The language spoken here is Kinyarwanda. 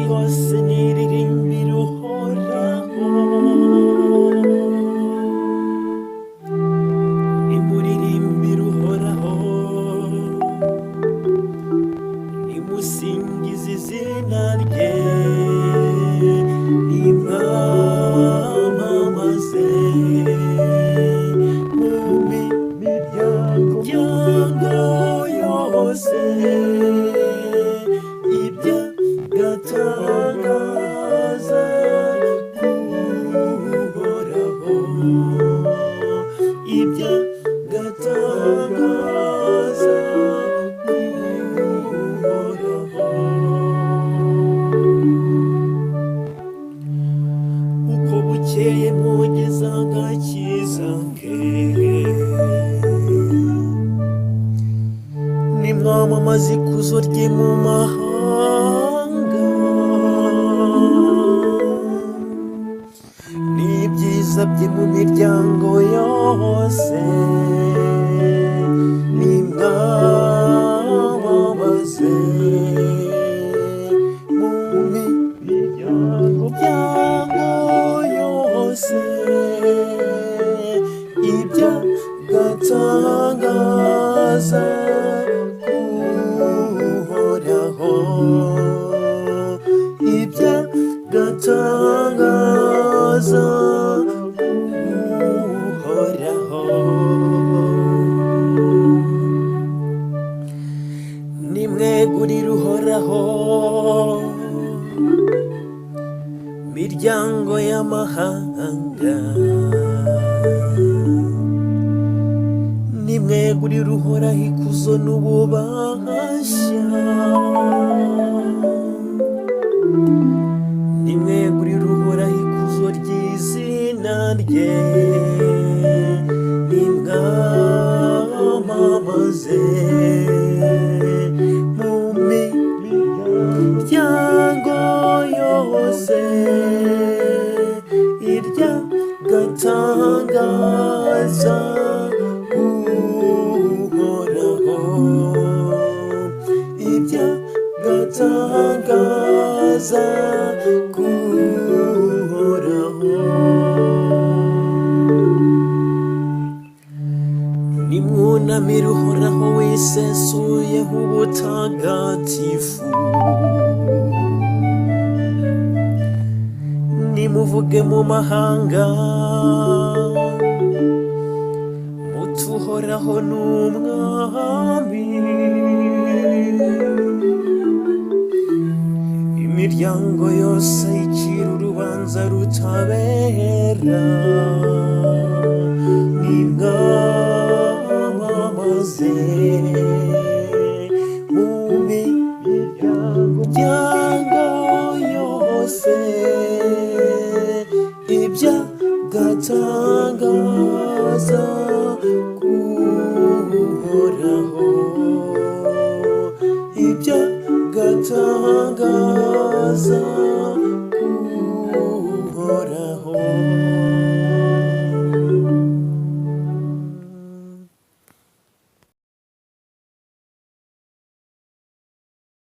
yose niririmbira uhoraho, nimuririmbire uhoraho, nimusingize izina rye, nimwamamaze mu miryango yose, iby'agatangaza k'uhoraho, iby'agatangaza k'uhoraho. Uko bukeye mwogeza agakiza ke, nimwamamaza ikuzo rye mu mahanga, n'ibyiza bye mu miryango yose, nimwamamaze mu miryango yose, iby'agatangaza k'uhoraho, iby'agatangaza k'uhoraho. Nimwegurire uhoraho miryango y'amahanga, nimwegurire uhoraho ikuzo n'ububasha, nimwegurire uhoraho ikuzo ry'izina rye, nimwamamaze mu miryango yose, iry'agatangaza k'uhoraho, iby'agatangaza k'uhoraho. Nimwunamire uhoraho wisesuyeho ubutagatifu, nimuvuge mu mahanga muti uhoraho ni umwami, imiryango yose icira urubanza rutabera, nimwamamaze mu miryango yose, iby'agatangaza k'uhoraho, iby'agatangaza